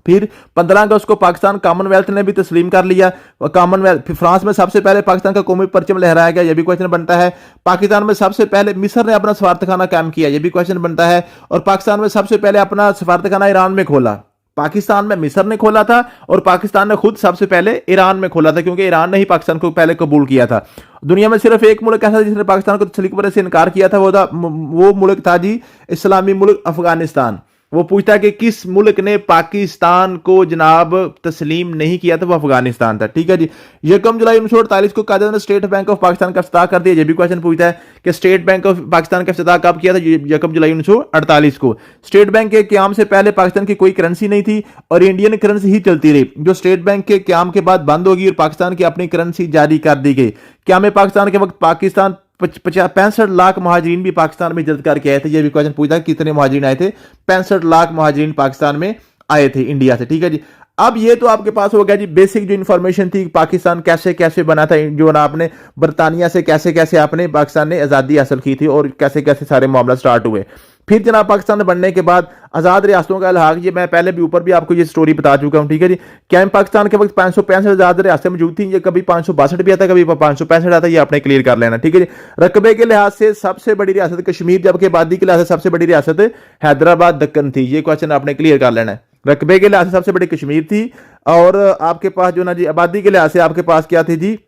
फिर 15 अगस्त को पाकिस्तान कॉमनवेल्थ ने भी तस्लीम कर लिया। कॉमनवेल्थ फ्रांस में सबसे पहले पाकिस्तान का कौमी परचम लहराया गया। यह भी क्वेश्चन बनता है। पाकिस्तान में सबसे पहले मिस्र ने अपना सफारतखाना कायम किया। यह भी क्वेश्चन बनता है। और पाकिस्तान में सबसे पहले अपना सफारतखाना ईरान में खोला। पाकिस्तान में मिस्र ने खोला था और पाकिस्तान ने खुद सबसे पहले ईरान में खोला था, क्योंकि ईरान ने ही पाकिस्तान को पहले कबूल किया था। दुनिया में सिर्फ एक मुल्क ऐसा जिसने पाकिस्तान को तस्लीम करने से इनकार किया था, वो मुल्क था जी इस्लामी मुल्क अफगानिस्तान। वो पूछता है कि किस मुल्क ने पाकिस्तान को जनाब तस्लीम नहीं किया था, वो अफगानिस्तान था, ठीक है जी। 1 जुलाई 1948 को कायदे ने स्टेट बैंक ऑफ पाकिस्तान का इफ्तिताह कर दिया। ये भी क्वेश्चन पूछता है कि स्टेट बैंक ऑफ पाकिस्तान का इफ्तिताह कब किया था, 1 जुलाई 1948 को। स्टेट बैंक के क्याम से पहले पाकिस्तान की कोई करेंसी नहीं थी और इंडियन करेंसी ही चलती रही, जो स्टेट बैंक के क्याम के बाद बंद होगी और पाकिस्तान की अपनी करेंसी जारी कर दी गई। क्याम पाकिस्तान के वक्त पाकिस्तान 65 लाख महाजरीन भी पाकिस्तान में हिजरत करके आए थे। यह भी क्वेश्चन पूछा कितने महाजरीन आए थे, 65 लाख महाजरीन पाकिस्तान में आए थे इंडिया से, ठीक है जी। अब ये तो आपके पास हो गया जी बेसिक जो इन्फॉर्मेशन थी, पाकिस्तान कैसे कैसे बना था, जो ना आपने बरतानिया से कैसे कैसे आपने पाकिस्तान ने आज़ादी हासिल की थी और कैसे कैसे सारे मामला स्टार्ट हुए। फिर जनाब पाकिस्तान बनने के बाद आज़ाद रियासतों का इल्हाक, ये मैं पहले भी ऊपर भी आपको ये स्टोरी बता चुका हूँ, ठीक है जी। क्या पाकिस्तान के वक्त 565 आज़ाद रियासतें मौजूद थी, ये कभी 562 भी आता, कभी 565 आता, ये आपने क्लियर कर लेना, ठीक है जी। रकबे के लिहाज से सबसे बड़ी रियासत कश्मीर, जबकि आबादी के लिहाज से सबसे बड़ी रियासत हैदराबाद दक्कन थी। ये क्वेश्चन आपने क्लियर कर लेना है। रकबे के लिहाज से सबसे बड़ी कश्मीर थी और आपके पास जो ना जी आबादी के लिहाज से आपके पास क्या थी जी,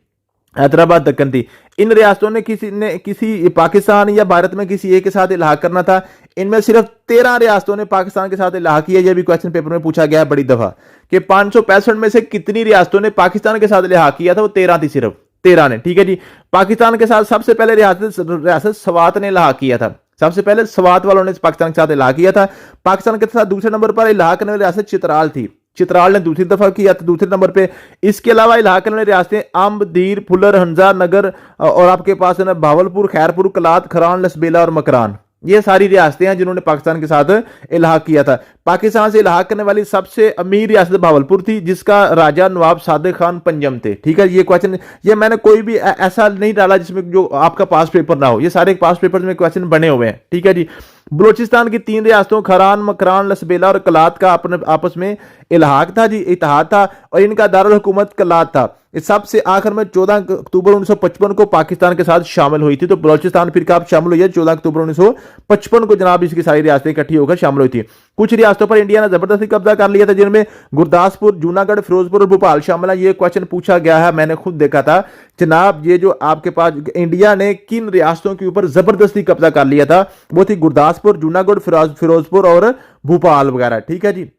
हैदराबाद दक्कन थी। इन रियासतों ने किसी पाकिस्तान या भारत में किसी एक के साथ इल्हाक करना था। इनमें सिर्फ 13 रियासतों ने पाकिस्तान के साथ इल्हाक किया। यह भी क्वेश्चन पेपर में पूछा गया है बड़ी दफा कि 565 में से कितनी रियासतों ने पाकिस्तान के साथ इल्हाक किया था, वो 13 थी, सिर्फ 13 ने, ठीक है जी। पाकिस्तान के साथ सबसे पहले रियासत स्वात ने इल्हाक किया था। सबसे पहले स्वात वालों ने पाकिस्तान के साथ इल्हाक किया था। पाकिस्तान के साथ दूसरे नंबर पर इल्हाक करने वाली रियासत चित्राल थी। चित्राल ने दूसरी दफा किया था दूसरे नंबर पे। इसके अलावा इलाके में रियासतें अम्ब, दीर, फुलर, हंजा, नगर और आपके पास है ना भावलपुर, खैरपुर, कलात, खरान, लसबेला और मकरान, ये सारी रियासतें हैं जिन्होंने पाकिस्तान के साथ इल्हाक किया था। पाकिस्तान से इल्हाक करने वाली सबसे अमीर रियासत भावलपुर थी, जिसका राजा नवाब सादिक खान पंजम थे, ठीक है। ये क्वेश्चन ये मैंने कोई भी ऐसा नहीं डाला जिसमें जो आपका पास पेपर ना हो, ये सारे पास पेपर में क्वेश्चन बने हुए हैं, ठीक है जी। बलोचिस्तान की 3 रियासतों खरान, मकरान, लसबेला और कलात का अपने आपस में इल्हाक था जी, इत्तेहाद था और इनका दारुल हुकूमत कलात था। इस सबसे आखिर में 14 अक्टूबर 1955 को पाकिस्तान के साथ शामिल हुई थी। तो बलोचिस्तान फिर कब शामिल हुई है, 14 अक्टूबर 1955 को जनाब इसकी सारी रियासतें इकट्ठी होकर शामिल हुई थी। कुछ रियासतों पर इंडिया ने जबरदस्ती कब्जा कर लिया था, जिनमें गुरदासपुर, जूनागढ़, फिरोजपुर और भोपाल शामिल है। ये क्वेश्चन पूछा गया है, मैंने खुद देखा था जनाब। ये जो आपके पास इंडिया ने किन रियासतों के ऊपर जबरदस्ती कब्जा कर लिया था, वो थी गुरदासपुर, जूनागढ़, फिरोजपुर और भोपाल वगैरह, ठीक है जी।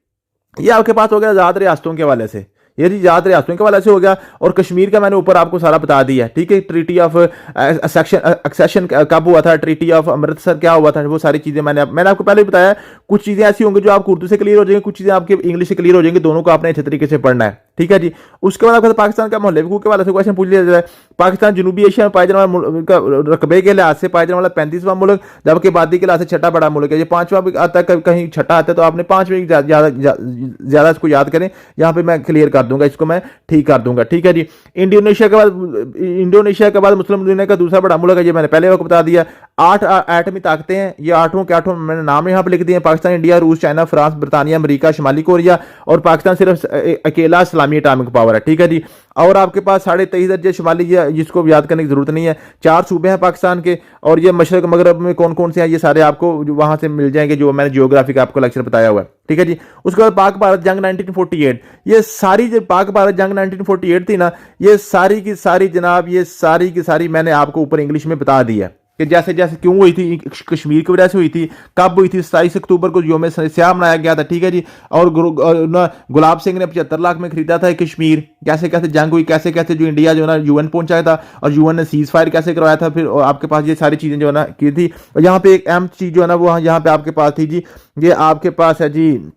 ये आपके पास हो गया आजाद रियासतों के हवाले से, ये जी आजाद रियासतों के हवाले से हो गया। और कश्मीर का मैंने ऊपर आपको सारा बता दिया, ठीक है। ट्रीटी ऑफ एक्सेशन कब हुआ था, ट्रीटी ऑफ अमृतसर क्या हुआ था, वो सारी चीजें मैंने आपको पहले ही बताया। कुछ चीजें ऐसी होंगी जो आपको उर्दू से क्लियर हो जाएंगी, कुछ चीजें आपके इंग्लिश से क्लियर हो जाएंगी, दोनों को आपने अच्छे तरीके से पढ़ना है। ठीक है जी। उसके बाद आपका पाकिस्तान का मोहल्ले के वाले से क्वेश्चन पूछ लिया जाए। पाकिस्तान जनूबी एशिया में पाए जाने वाला रकबे के लिहाज से पाए जाने वाला 35वां मुल्क, जबकि आबादी के लिहाज से छठा बड़ा मुल्क है। ये 5वां भी आता है, कहीं छठा आता है, तो आपने 5वें ज्यादा इसको याद करें। यहाँ पे मैं क्लियर कर दूंगा, इसको मैं ठीक कर दूंगा। ठीक है जी। इंडोनेशिया के बाद मुस्लिम दुनिया का दूसरा बड़ा मुल्क है, ये मैंने पहले आपको बता दिया। 8 एटमी ताकतें हैं, ये आठों के आठों मैंने नाम यहाँ पे लिख दिए। पाकिस्तान, इंडिया, रूस, चाइना, फ्रांस, बरतानिया, अमेरिका, शिमाली कोरिया, और पाकिस्तान सिर्फ अकेला इस्लामी एटॉमिक पावर है। ठीक है जी। और आपके पास 23.5 दर्जे शुमाली, जिसको याद करने की जरूरत नहीं है। 4 सूबे हैं पाकिस्तान के, और ये मशरक मगरब में कौन कौन से हैं, ये सारे आपको वहां से मिल जाएंगे, जो मैंने जियोग्राफी का आपको लेक्चर बताया हुआ है। ठीक है जी। उसके बाद पाक भारत जंग 1948, ये सारी जो पाक भारत जंग 1948 थी ना, ये सारी की सारी जनाब, ये सारी की सारी मैंने आपको ऊपर इंग्लिश में बता दी है कि जैसे जैसे क्यों हुई थी, कश्मीर की वजह से हुई थी, कब हुई थी। 27 अक्टूबर को योम स्याह मनाया गया था। ठीक है जी। और गुलाब सिंह ने 75 लाख में खरीदा था कश्मीर। कैसे कैसे जंग हुई, कैसे कैसे जो इंडिया जो है ना यूएन पहुंचाया था, और यूएन ने सीज फायर कैसे करवाया था। फिर आपके पास ये सारी चीजें जो है ना की थी। और यहाँ पे एक अहम चीज जो है ना वो यहाँ पे आपके पास थी जी, ये आपके पास है जी,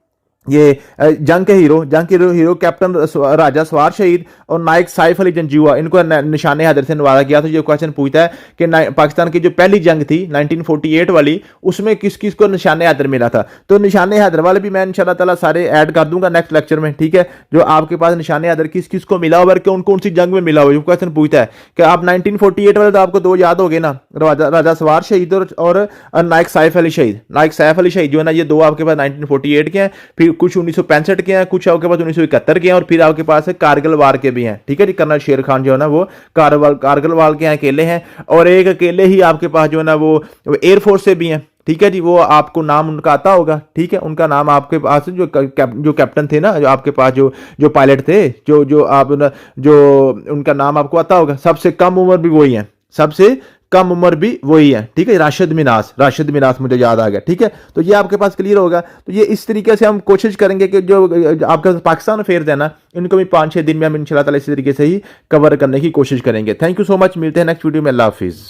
ये जंग के हीरो कैप्टन राजा सवार शहीद और नायक साइफ अली जंजुआ, इनको निशाने हैदर से नवाजा गया। तो ये क्वेश्चन पूछता है कि पाकिस्तान की जो पहली जंग थी 1948 वाली, उसमें किस किस को निशाने हैदर मिला था। तो निशाने हैदर वाले भी मैं इंशाल्लाह ताला सारे ऐड कर दूंगा नेक्स्ट लेक्चर में। ठीक है। जो आपके पास निशाने हैदर किस किस को मिला और कौन कौन सी जंग में मिला हो, क्वेश्चन पूछता है कि आप 1948 वाले तो आपको 2 याद हो गए ना, राजा सवार शहीद और नायक सैफ अली शहीद। नायक सैफ अली शहीद जो है ना, ये 2 आपके पास 1948 के हैं, फिर कुछ 1965 के हैं, कुछ आपके पास 1971 के हैं, और फिर आपके पास कारगिल वार के भी हैं। ठीक है जी। कर्नल शेर खान जो है ना वो कारगिल वार के अकेले हैं, और एक अकेले ही आपके पास जो है ना वो एयरफोर्स से भी हैं। ठीक है जी। वो आपको नाम उनका आता होगा। ठीक है। उनका नाम आपके पास जो कैप्टन थे ना, जो आपके पास जो पायलट थे, जो उनका नाम आपको आता होगा। सबसे कम उम्र भी वही है, सबसे कम उम्र भी वही है। ठीक है। राशिद मिनास मुझे याद आ गया। ठीक है। तो ये आपके पास क्लियर होगा। तो ये इस तरीके से हम कोशिश करेंगे कि जो आपका पाकिस्तान अफेयर्स है ना, इनको भी 5-6 दिन में हम इंशाल्लाह ताला इसी तरीके से ही कवर करने की कोशिश करेंगे। Thank you so much. मिलते हैं नेक्स्ट वीडियो में। अल्लाह हाफिज।